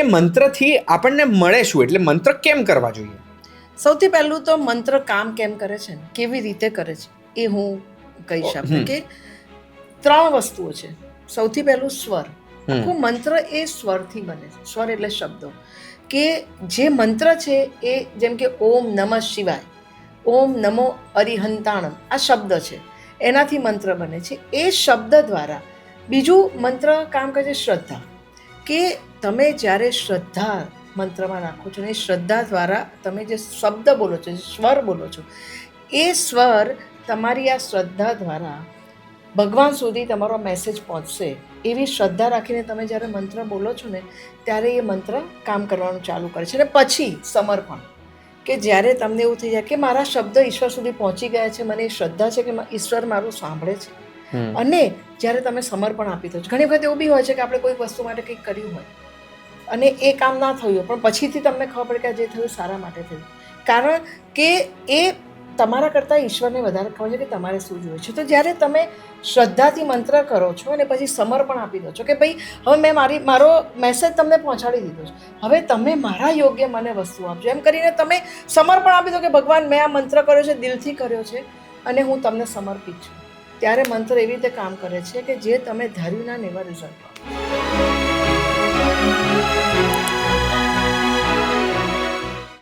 એ મંત્રથી આપણને મળે શું, એટલે મંત્ર કેમ કરવા જોઈએ? સૌથી પહેલું તો મંત્ર કામ કેમ કરે છે ને કેવી રીતે કરે છે એ હું કહીશ આપણે કે 3 વસ્તુઓ છે. સૌથી પહેલું સ્વર. આખું મંત્ર એ સ્વરથી બને છે. સ્વર એટલે શબ્દો. કે જે મંત્ર છે એ જેમ કે ઓમ નમઃ શિવાય, ઓમ નમો અરિહંતાણમ, આ શબ્દ છે, એનાથી મંત્ર બને છે. એ શબ્દ દ્વારા બીજું મંત્ર કામ કરે છે શ્રદ્ધા. કે તમે જ્યારે શ્રદ્ધા મંત્રમાં નાખો છો ને એ શ્રદ્ધા દ્વારા તમે જે શબ્દ બોલો છો, જે સ્વર બોલો છો, એ સ્વર તમારી આ શ્રદ્ધા દ્વારા ભગવાન સુધી તમારો મેસેજ પહોંચશે એવી શ્રદ્ધા રાખીને તમે જ્યારે મંત્ર બોલો છો ને ત્યારે એ મંત્ર કામ કરવાનું ચાલુ કરે છે. અને પછી સમર્પણ, કે જ્યારે તમને એવું થઈ જાય કે મારા શબ્દ ઈશ્વર સુધી પહોંચી ગયા છે, મને એ શ્રદ્ધા છે કે ઈશ્વર મારું સાંભળે છે, અને જ્યારે તમે સમર્પણ આપી દો છો. ઘણી વખત એવું બી હોય છે કે આપણે કોઈ વસ્તુ માટે કંઈક કર્યું હોય અને એ કામ ના થયું, પણ પછીથી તમને ખબર પડે કે આ જે થયું સારા માટે થયું, કારણ કે એ તમારા કરતાં ઈશ્વરને વધારે ખબર છે કે તમારે શું જોઈએ છે. તો જ્યારે તમે શ્રદ્ધાથી મંત્ર કરો છો અને પછી સમર્પણ આપી દો છો કે ભાઈ હવે મેં મારો મેસેજ તમને પહોંચાડી દીધો છે, હવે તમે મારા યોગ્ય મને વસ્તુ આપજો, એમ કરીને તમે સમર્પણ આપી દો કે ભગવાન મેં આ મંત્ર કર્યો છે, દિલથી કર્યો છે અને હું તમને સમર્પિત છું, ત્યારે મંત્ર એવી રીતે કામ કરે છે કે જે તમે ધાર્યું ના એવા રિઝલ્ટ.